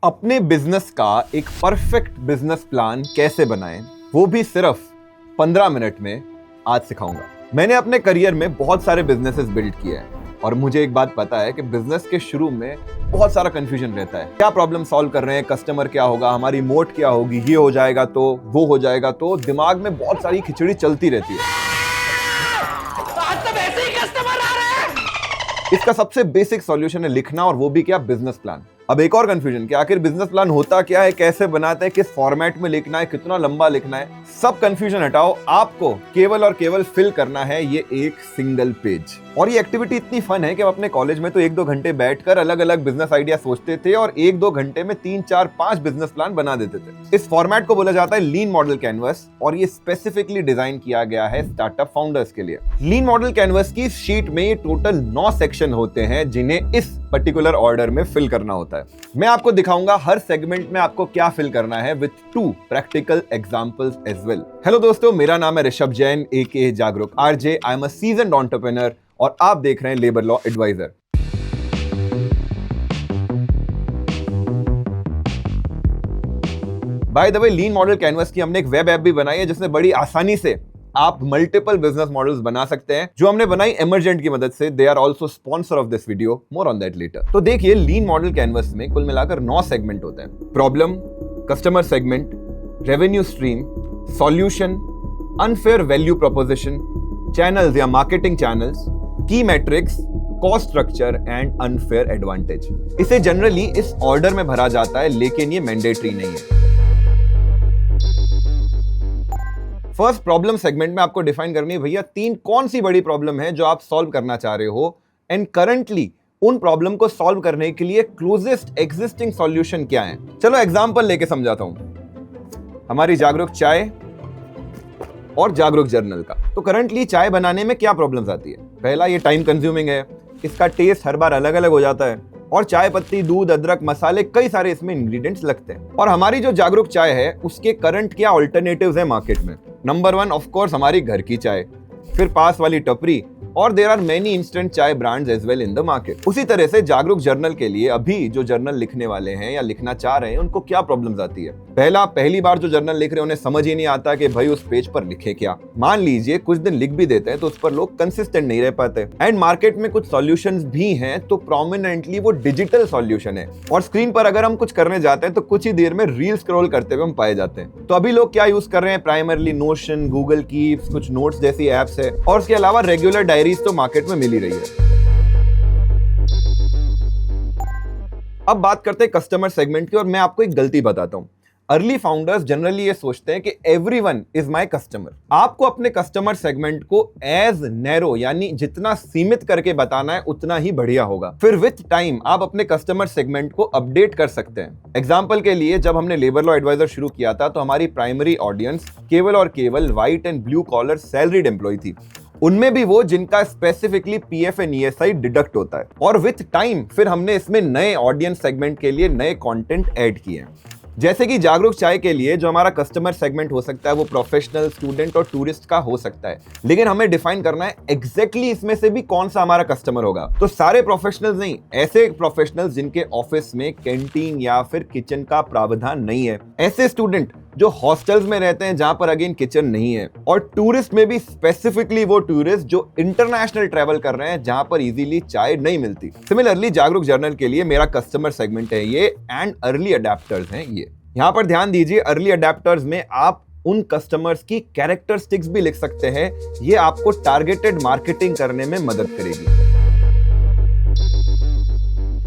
अपने बिजनेस का एक परफेक्ट बिजनेस प्लान कैसे बनाएं, वो भी सिर्फ 15 मिनट में आज सिखाऊंगा। मैंने अपने करियर में बहुत सारे बिजनेसेस बिल्ड किए हैं और मुझे एक बात पता है कि बिजनेस के शुरू में बहुत सारा कंफ्यूजन रहता है। क्या प्रॉब्लम सॉल्व कर रहे हैं, कस्टमर क्या होगा, हमारी मोट क्या होगी, ये हो जाएगा तो वो हो जाएगा, तो दिमाग में बहुत सारी खिचड़ी चलती रहती है। आज तो वैसे ही कस्टमर आ रहे हैं। इसका सबसे बेसिक सॉल्यूशन है लिखना, और वो भी क्या, बिजनेस प्लान। अब एक और कंफ्यूजन कि आखिर बिजनेस प्लान होता क्या है, कैसे बनाते हैं, किस फॉर्मेट में लिखना है, कितना लंबा लिखना है। सब कंफ्यूजन हटाओ, आपको केवल और केवल फिल करना है ये एक सिंगल पेज। और ये एक्टिविटी इतनी फन है कि हम अपने कॉलेज में तो 1-2 घंटे बैठकर अलग अलग बिजनेस आइडिया सोचते थे और 1-2 घंटे में 3-4-5 बिजनेस प्लान बना देते थे। इस फॉर्मेट को बोला जाता है लीन मॉडल कैनवस, और ये स्पेसिफिकली डिजाइन किया गया है स्टार्टअप फाउंडर्स के लिए। लीन मॉडल कैनवस की शीट में टोटल 9 सेक्शन होते हैं जिन्हें इस पर्टिकुलर ऑर्डर में फिल करना होता है। मैं आपको दिखाऊंगा हर सेगमेंट में आपको क्या फिल करना है with 2 practical examples as well. Hello दोस्तों, मेरा नाम है Rishabh Jain aka Jagruk RJ. I am a seasoned entrepreneur और आप देख रहे हैं labour law advisor. By the way, lean model canvas की हमने एक वेब ऐप भी बनाई है जिसमें बड़ी आसानी से आप मल्टीपल बिजनेस मॉडल्स बना सकते हैं, जो हमने बनाई एमरजेंट की मदद से। They are also sponsor of this video, more on that later. तो देखिए, लीन मॉडल कैनवस में कुल मिलाकर 9 सेगमेंट होते हैं। Problem, customer segment, revenue stream, solution, unfair value proposition, channels या मार्केटिंग चैनल्स, की matrix, cost structure and unfair advantage. इसे जनरली इस ऑर्डर में भरा जाता है, लेकिन ये मैंडेटरी नहीं है। फर्स्ट प्रॉब्लम सेगमेंट में आपको डिफाइन करनी है भैया 3 कौन सी बड़ी प्रॉब्लम है जो आप सॉल्व करना चाह रहे हो, एंड करंटली उन प्रॉब्लम को सॉल्व करने के लिए क्लोजेस्ट एग्जिस्टिंग सॉल्यूशन क्या है। चलो एग्जांपल लेके समझाता हूं। हमारी जागरूक चाय और जागरूक जर्नल का। तो करंटली चाय बनाने में क्या प्रॉब्लम्स आती है? पहला, ये टाइम कंज्यूमिंग है, इसका टेस्ट हर बार अलग अलग हो जाता है, और चाय पत्ती, दूध, अदरक, मसाले, कई सारे इसमें इंग्रेडिएंट्स लगते हैं। और हमारी जो जागरूक चाय है उसके करंट क्या अल्टरनेटिव्स हैं मार्केट में? नंबर 1 ऑफ कोर्स हमारी घर की चाय, फिर पास वाली टपरी, और there are many instant chai brands as well in the market. उसी तरह से जागरूक जर्नल के लिए अभी जो जर्नल लिखने वाले हैं या लिखना चाह रहे हैं उनको क्या प्रॉब्लम्स आती है? पहली बार जो जर्नल लिख रहे हैं उन्हें समझ ही नहीं आता कि भाई उस पेज पर लिखे क्या। मान लीजिए कुछ दिन लिख भी देते हैं तो उस पर लोग कंसिस्टेंट नहीं रह पाते। एंड मार्केट में कुछ सॉल्यूशंस भी हैं, तो प्रोमिनेंटली वो डिजिटल सॉल्यूशन है, और स्क्रीन पर अगर हम कुछ करने जाते हैं तो कुछ ही देर में रील स्क्रॉल करते हुए हम पाए जाते हैं। तो अभी लोग क्या यूज कर रहे हैं? प्राइमरली नोशन, गूगल कीप्स, कुछ नोट्स जैसी एप्स है, और उसके अलावा रेगुलर डायरीज तो मार्केट में मिल ही रही है। अब बात करते हैं कस्टमर सेगमेंट की, और मैं आपको एक गलती बताता हूं। अर्ली फाउंडर्स जनरली ये सोचते हैं कि एवरीवन इज माय कस्टमर। आपको अपने कस्टमर सेगमेंट को एज नैरो, यानी जितना सीमित करके बताना है उतना ही बढ़िया होगा। फिर विथ टाइम आप अपने कस्टमर सेगमेंट को अपडेट कर सकते हैं। एग्जांपल के लिए, जब हमने लेबर लॉ एडवाइजर शुरू किया था तो हमारी प्राइमरी ऑडियंस केवल और केवल white and blue collar salaried employ थी, उनमें भी वो जिनका specifically PF and ESI deduct होता है। और विथ टाइम फिर हमने इसमें नए ऑडियंस सेगमेंट के लिए नए कंटेंट ऐड किए हैं। जैसे कि जागरूक चाय के लिए जो हमारा कस्टमर सेगमेंट हो सकता है वो प्रोफेशनल, स्टूडेंट और टूरिस्ट का हो सकता है, लेकिन हमें डिफाइन करना है एग्जैक्टली इसमें से भी कौन सा हमारा कस्टमर होगा। तो सारे प्रोफेशनल्स नहीं, ऐसे प्रोफेशनल्स जिनके ऑफिस में कैंटीन या फिर किचन का प्रावधान नहीं है, ऐसे स्टूडेंट जो हॉस्टल्स में रहते हैं जहां पर अगेन किचन नहीं है, और टूरिस्ट में भी स्पेसिफिकली वो टूरिस्ट जो इंटरनेशनल ट्रैवल कर रहे हैं जहां पर इजीली चाय नहीं मिलती। सिमिलरली जागरूक जर्नल के लिए मेरा कस्टमर सेगमेंट है ये, एंड अर्ली अडेप्टर्स हैं ये। यहां पर ध्यान दीजिए, अर्ली अडेप्टर्स में आप उन कस्टमर्स की कैरेक्टरिस्टिक्स भी लिख सकते हैं। ये आपको टारगेटेड मार्केटिंग करने में मदद करेगी।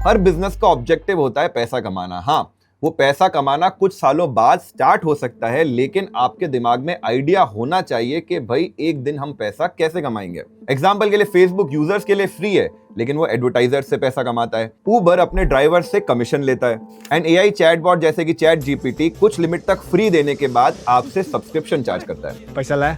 हर बिजनेस का ऑब्जेक्टिव होता है पैसा कमाना। हाँ, वो पैसा कमाना कुछ सालों बाद स्टार्ट हो सकता है, लेकिन आपके दिमाग में आइडिया होना चाहिए कि भाई एक दिन हम पैसा कैसे कमाएंगे। एग्जांपल के लिए, फेसबुक यूजर्स के लिए फ्री है, लेकिन वो एडवर्टाइजर से पैसा कमाता है। उबर अपने ड्राइवर से कमीशन लेता है, एंड एआई चैटबॉट जैसे कि चैट जीपीटी कुछ लिमिट तक फ्री देने के बाद आपसे सब्सक्रिप्शन चार्ज करता है। पैसा लाए।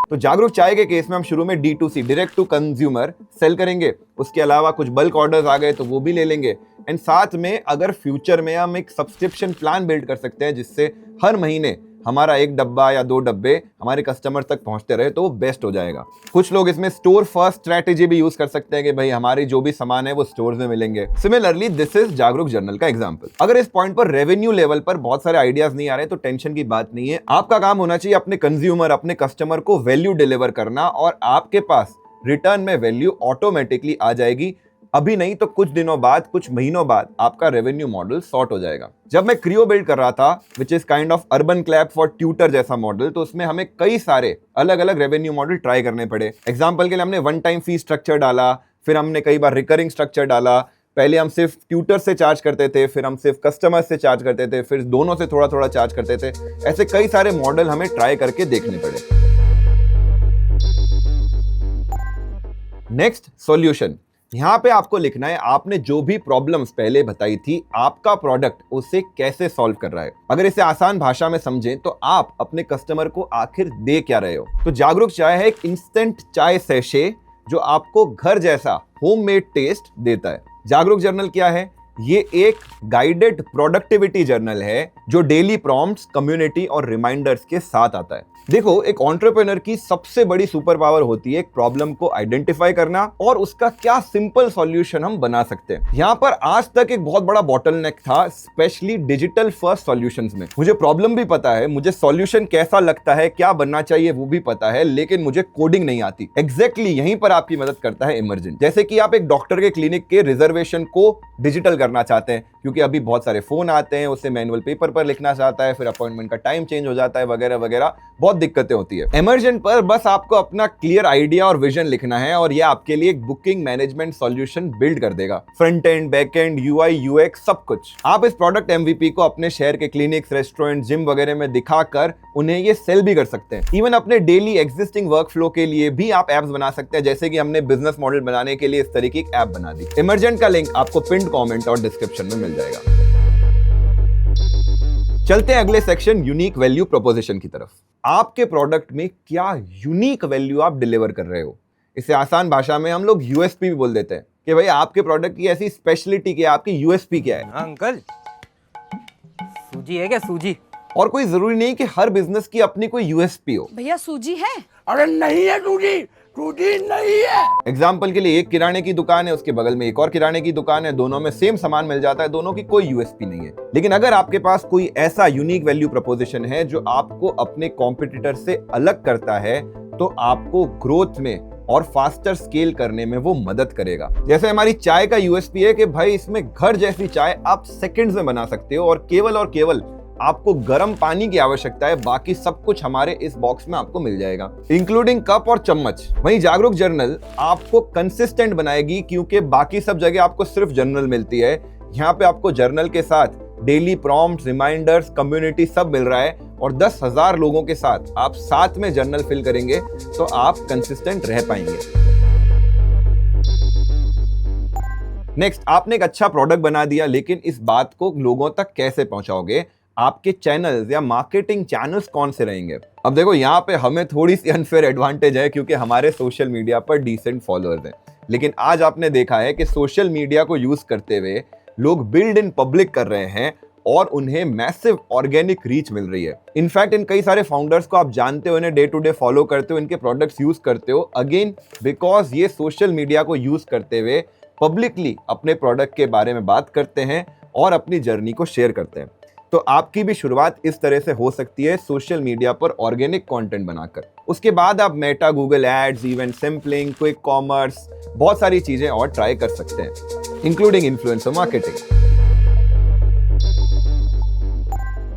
तो जागरूक चाय के केस में हम शुरू में D2C, direct to consumer cell करेंगे। उसके अलावा कुछ बल्क ऑर्डर्स आ गए तो वो भी ले लेंगे, एंड साथ में अगर फ्यूचर में हम एक सब्सक्रिप्शन प्लान बिल्ड कर सकते हैं जिससे हर महीने हमारा एक डब्बा या 2 डब्बे हमारे कस्टमर तक पहुंचते रहे तो वो बेस्ट हो जाएगा। कुछ लोग इसमें स्टोर फर्स्ट स्ट्रेटेजी भी यूज कर सकते हैं कि भाई हमारी जो भी सामान है वो स्टोर्स में मिलेंगे। सिमिलरली दिस इज जागरूक जर्नल का एग्जांपल। अगर इस पॉइंट पर रेवेन्यू लेवल पर बहुत सारे आइडियाज नहीं आ रहे तो टेंशन की बात नहीं है। आपका काम होना चाहिए अपने कंज्यूमर, अपने कस्टमर को वैल्यू डिलीवर करना, और आपके पास रिटर्न में वैल्यू ऑटोमेटिकली आ जाएगी। अभी नहीं तो कुछ दिनों बाद, कुछ महीनों बाद आपका रेवेन्यू मॉडल सॉर्ट हो जाएगा। जब मैं क्रियो बिल्ड कर रहा था, which is kind of urban क्लैब for tutor जैसा मॉडल, तो उसमें हमें कई सारे अलग अलग रेवेन्यू मॉडल ट्राई करने पड़े। एग्जाम्पल के लिए हमने वन टाइम फी स्ट्रक्चर डाला, फिर हमने कई बार रिकरिंग स्ट्रक्चर डाला। पहले हम सिर्फ ट्यूटर से चार्ज करते थे, फिर हम सिर्फ कस्टमर से चार्ज करते थे, फिर दोनों से थोड़ा थोड़ा चार्ज करते थे। ऐसे कई सारे मॉडल हमें ट्राई करके देखने पड़े। Next, solution. यहां पे आपको लिखना है आपने जो भी प्रॉब्लम्स पहले बताई थी, आपका प्रोडक्ट उसे कैसे सॉल्व कर रहा है। अगर इसे आसान भाषा में समझें तो आप अपने कस्टमर को आखिर दे क्या रहे हो। तो जागरूक चाय है एक इंस्टेंट चाय सैशे जो आपको घर जैसा होममेड टेस्ट देता है। जागरूक जर्नल क्या है? ये एक गाइडेड प्रोडक्टिविटी जर्नल है जो डेली प्रॉम्प्ट्स, कम्युनिटी और रिमाइंडर्स के साथ आता है। देखो, एक एंटरप्रेन्योर की सबसे बड़ी सुपर पावर होती है एक प्रॉब्लम को आइडेंटिफाई करना और उसका क्या सिंपल सॉल्यूशन हम बना सकते हैं। यहाँ पर आज तक एक बहुत बड़ा बॉटलनेक था, स्पेशली डिजिटल फर्स्ट सॉल्यूशंस में। मुझे प्रॉब्लम भी पता है, मुझे सॉल्यूशन कैसा लगता है, क्या बनना चाहिए वो भी पता है, लेकिन मुझे कोडिंग नहीं आती। एग्जैक्टली यहीं पर आपकी मदद करता है इमर्जेंट। जैसे कि आप एक डॉक्टर के क्लिनिक के रिजर्वेशन को डिजिटल करना चाहते हैं, क्योंकि अभी बहुत सारे फोन आते हैं, उसे मैनुअल पेपर पर लिखना चाहता है, फिर अपॉइंटमेंट का टाइम चेंज हो जाता है, वगैरह वगैरह, बहुत दिक्कतें होती है। इमर्जेंट पर बस आपको अपना क्लियर आइडिया और विजन लिखना है और ये आपके लिए एक बुकिंग मैनेजमेंट सॉल्यूशन बिल्ड कर देगा। Front end, back and, UI, UX, सब कुछ। आप इस प्रोडक्ट एमवीपी को अपने शहर के क्लिनिक्स, रेस्टोरेंट, जिम वगैरह में दिखाकर उन्हें ये सेल भी कर सकते हैं। इवन अपने डेली एग्जिस्टिंग वर्क फ्लो के लिए भी आप एप्स बना सकते हैं, जैसे कि हमने बिजनेस मॉडल बनाने के लिए इस तरीके की ऐप बना दी। इमर्जेंट का लिंक आपको पिन कमेंट और डिस्क्रिप्शन में मिल जाएगा। चलते हैं अगले सेक्शन, यूनिक वैल्यू प्रोपोजिशन की तरफ। आपके प्रोडक्ट में क्या यूनिक वैल्यू आप डिलीवर कर रहे हो। इसे आसान भाषा में हम लोग यूएसपी भी बोल देते हैं कि भाई आपके प्रोडक्ट की ऐसी स्पेशलिटी क्या है, आपकी यूएसपी क्या है। अंकल, सूजी है क्या? सूजी? और कोई जरूरी नहीं कि हर बिजनेस की अपनी कोई यूएसपी हो। भैया सूजी है? अरे नहीं है सूजी, सूजी नहीं है। एग्जाम्पल के लिए एक किराने की दुकान है, उसके बगल में एक और किराने की दुकान है, दोनों में सेम सामान मिल जाता है, दोनों की कोई यूएसपी नहीं है। लेकिन अगर आपके पास कोई ऐसा यूनिक वैल्यू प्रपोजिशन है जो आपको अपने कॉम्पिटिटर से अलग करता है, तो आपको ग्रोथ में और फास्टर स्केल करने में वो मदद करेगा। जैसे हमारी चाय का यूएसपी है कि भाई इसमें घर जैसी चाय आप सेकंड्स में बना सकते हो और केवल आपको गर्म पानी की आवश्यकता है, बाकी सब कुछ हमारे इस बॉक्स में आपको मिल जाएगा, इंक्लूडिंग कप और चम्मच। वहीं जागरूक जर्नल आपको कंसिस्टेंट बनाएगी, क्योंकि बाकी सब जगह आपको सिर्फ जर्नल मिलती है, यहाँ पे आपको जर्नल के साथ डेली प्रॉम्प्ट्स, रिमाइंडर्स, कम्युनिटी सब मिल रहा है। और 10,000 लोगों के साथ आप साथ में जर्नल फिल करेंगे तो आप कंसिस्टेंट रह पाएंगे। नेक्स्ट, आपने एक अच्छा प्रोडक्ट बना दिया, लेकिन इस बात को लोगों तक कैसे पहुंचाओगे? आपके चैनल्स या मार्केटिंग चैनल्स कौन से रहेंगे? अब देखो, यहाँ पे हमें थोड़ी सी अनफेयर एडवांटेज है, क्योंकि हमारे सोशल मीडिया पर डिसेंट फॉलोअर्स हैं। लेकिन आज आपने देखा है कि सोशल मीडिया को यूज करते हुए लोग बिल्ड इन पब्लिक कर रहे हैं और उन्हें मैसिव ऑर्गेनिक रीच मिल रही है। इनफैक्ट इन कई सारे फाउंडर्स को आप जानते हो, इन्हें डे टू डे फॉलो करते हो, इनके प्रोडक्ट्स यूज करते हो, अगेन बिकॉज ये सोशल मीडिया को यूज करते हुए पब्लिकली अपने प्रोडक्ट के बारे में बात करते हैं और अपनी जर्नी को शेयर करते हैं। तो आपकी भी शुरुआत इस तरह से हो सकती है, सोशल मीडिया पर ऑर्गेनिक कंटेंट बनाकर। उसके बाद आप Meta, Google ads, event sampling, quick commerce, बहुत सारी चीजें और ट्राई कर सकते हैं, इंक्लूडिंग इन्फ्लुएंसर मार्केटिंग।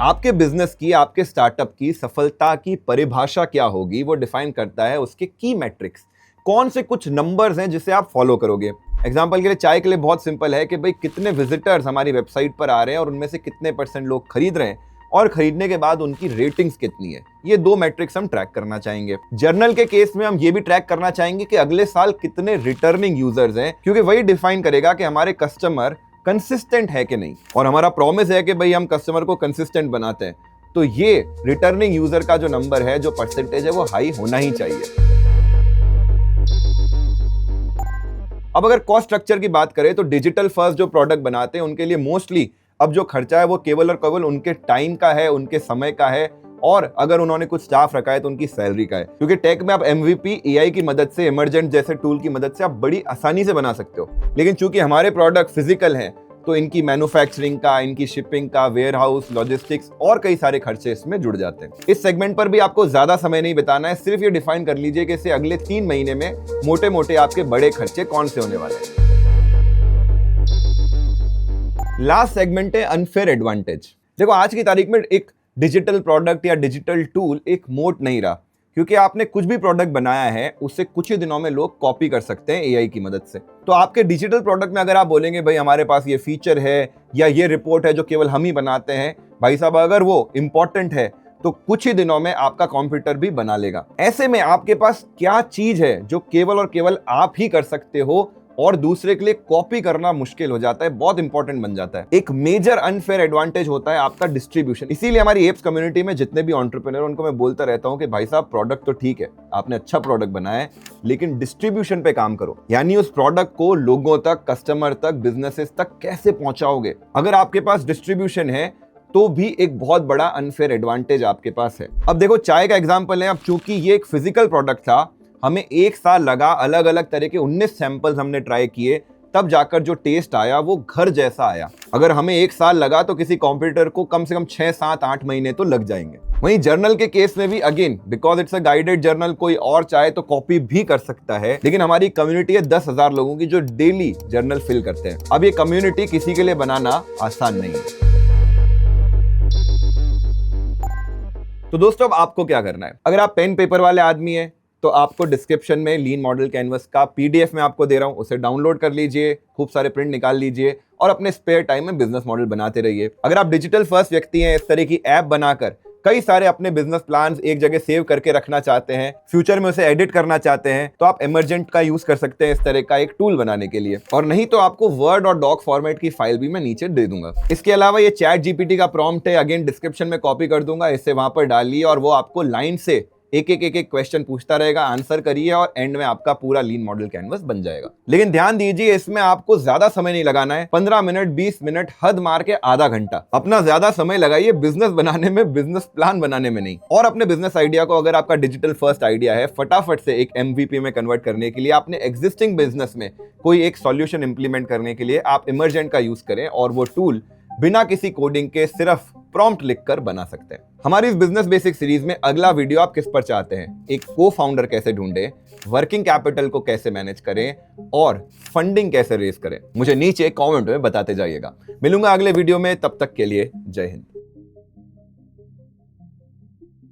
आपके बिजनेस की, आपके स्टार्टअप की सफलता की परिभाषा क्या होगी, वो डिफाइन करता है उसके की मैट्रिक्स। कौन से कुछ नंबर्स हैं जिसे आप फॉलो करोगे। एग्जाम्पल के लिए चाय के लिए बहुत सिंपल है कि भाई कितने विजिटर्स हमारी वेबसाइट पर आ रहे हैं और उनमें से कितने % लोग खरीद रहे हैं और खरीदने के बाद उनकी रेटिंग्स कितनी है। ये 2 मैट्रिक्स हम ट्रैक करना चाहेंगे। जर्नल के केस में हम ये भी ट्रैक करना चाहेंगे कि अगले साल कितने रिटर्निंग यूजर्स हैं, क्योंकि वही डिफाइन करेगा कि हमारे कस्टमर कंसिस्टेंट है कि नहीं। और हमारा प्रॉमिस है कि भाई हम कस्टमर को कंसिस्टेंट बनाते हैं, तो ये रिटर्निंग यूजर का जो नंबर है, जो % है, वो हाई होना ही चाहिए। अब अगर कॉस्ट स्ट्रक्चर की बात करें तो डिजिटल फर्स्ट जो प्रोडक्ट बनाते हैं उनके लिए मोस्टली अब जो खर्चा है वो केवल और केवल उनके टाइम का है, उनके समय का है और अगर उन्होंने कुछ स्टाफ रखा है तो उनकी सैलरी का है, क्योंकि टेक में आप MVP AI की मदद से, इमरजेंट जैसे टूल की मदद से आप बड़ी आसानी से बना सकते हो। लेकिन चूंकि हमारे प्रोडक्ट फिजिकल हैं तो इनकी मैन्युफैक्चरिंग का, इनकी शिपिंग का, वेयर हाउस, लॉजिस्टिक्स और कई सारे खर्चे इसमें जुड़ जाते हैं। इस सेगमेंट पर भी आपको ज्यादा समय नहीं बिताना है, सिर्फ ये डिफाइन कर लीजिए कि इसे अगले 3 महीने में मोटे मोटे आपके बड़े खर्चे कौन से होने वाले हैं। लास्ट सेगमेंट है अनफेयर एडवांटेज। देखो, आज की तारीख में एक डिजिटल प्रोडक्ट या डिजिटल टूल एक मोट नहीं रहा, क्योंकि आपने कुछ भी प्रोडक्ट बनाया है उससे कुछ ही दिनों में लोग कॉपी कर सकते हैं AI की मदद से। तो आपके डिजिटल प्रोडक्ट में अगर आप बोलेंगे भाई हमारे पास ये फीचर है या ये रिपोर्ट है जो केवल हम ही बनाते हैं, भाई साहब अगर वो इंपॉर्टेंट है तो कुछ ही दिनों में आपका कंप्यूटर भी बना लेगा। ऐसे में आपके पास क्या चीज है जो केवल और केवल आप ही कर सकते हो और दूसरे के लिए कॉपी करना मुश्किल हो जाता है, बहुत इंपॉर्टेंट बन जाता है। एक मेजर अनफेयर एडवांटेज होता है आपका डिस्ट्रीब्यूशन। इसीलिए हमारी एप्स कम्युनिटी में जितने भी एंटरप्रेन्योर उनको मैं बोलता रहता हूं कि भाई साहब प्रोडक्ट तो ठीक है, आपने अच्छा प्रोडक्ट बनाया है, लेकिन डिस्ट्रीब्यूशन पे काम करो। यानी उस प्रोडक्ट को लोगों तक, कस्टमर तक, बिजनेसेस तक कैसे पहुंचाओगे। अगर आपके पास डिस्ट्रीब्यूशन है तो भी एक बहुत बड़ा अनफेयर एडवांटेज आपके पास है। अब देखो, चाय का एग्जांपल है। अब चूंकि ये एक फिजिकल प्रोडक्ट था, हमें 1 साल लगा, अलग अलग तरह के 19 सैंपल्स हमने ट्राई किए, तब जाकर जो टेस्ट आया वो घर जैसा आया। अगर हमें 1 साल लगा तो किसी कंप्यूटर को कम से कम 6, 7, 8 महीने तो लग जाएंगे। वहीं जर्नल के केस में भी again, because it's a guided journal, कोई और चाहे तो कॉपी भी कर सकता है, लेकिन हमारी कम्युनिटी है 10,000 लोगों की जो डेली जर्नल फिल करते हैं। अब ये कम्युनिटी किसी के लिए बनाना आसान नहीं है। तो दोस्तों, अब आपको क्या करना है? अगर आप पेन पेपर वाले आदमी हैं तो आपको डिस्क्रिप्शन में लीन मॉडल कैनवस का PDF में आपको दे रहा हूं, उसे डाउनलोड कर लीजिए, खूब सारे प्रिंट निकाल लीजिए और अपने स्पेयर टाइम में बिजनेस मॉडल बनाते रहिए। अगर आप डिजिटल फर्स्ट व्यक्ति हैं, इस तरह की ऐप बनाकर कई सारे अपने बिजनेस प्लान्स एक जगह सेव करके रखना चाहते हैं, फ्यूचर में उसे एडिट करना चाहते हैं, तो आप इमरजेंट का यूज कर सकते हैं इस तरह का एक टूल बनाने के लिए। और नहीं तो आपको वर्ड और डॉक फॉर्मेट की फाइल भी मैं नीचे दे दूंगा। इसके अलावा ये ChatGPT का प्रॉम्प्ट है, अगेन डिस्क्रिप्शन में कॉपी कर दूंगा, इसे वहां पर डालिए और वो आपको लाइन से एक क्वेश्चन पूछता रहेगा, आंसर करिए और एंड में आपका पूरा लीन मॉडल कैनवस बन जाएगा। लेकिन ध्यान दीजिए, इसमें आपको ज्यादा समय नहीं लगाना है। 15 मिनट, 20 मिनट, हद मार के आधा घंटा अपना ज्यादा समय लगाइए बिजनेस बनाने में, बिजनेस प्लान बनाने में नहीं। और अपने बिजनेस आइडिया को, अगर आपका डिजिटल फर्स्ट आइडिया है, फटाफट से एक MVP में कन्वर्ट करने के लिए, आपने एग्जिस्टिंग बिजनेस में कोई एक सॉल्यूशन इंप्लीमेंट करने के लिए आप इमरजेंट का यूज करें और वो टूल बिना किसी कोडिंग के सिर्फ प्रॉम्प्ट लिखकर बना सकते हैं। हमारी इस बिजनेस बेसिक सीरीज में अगला वीडियो आप किस पर चाहते हैं? एक को-फाउंडर कैसे ढूंढें, वर्किंग कैपिटल को कैसे मैनेज करें और फंडिंग कैसे रेज करें, मुझे नीचे कमेंट में बताते जाइएगा। मिलूंगा अगले वीडियो में, तब तक के लिए जय हिंद।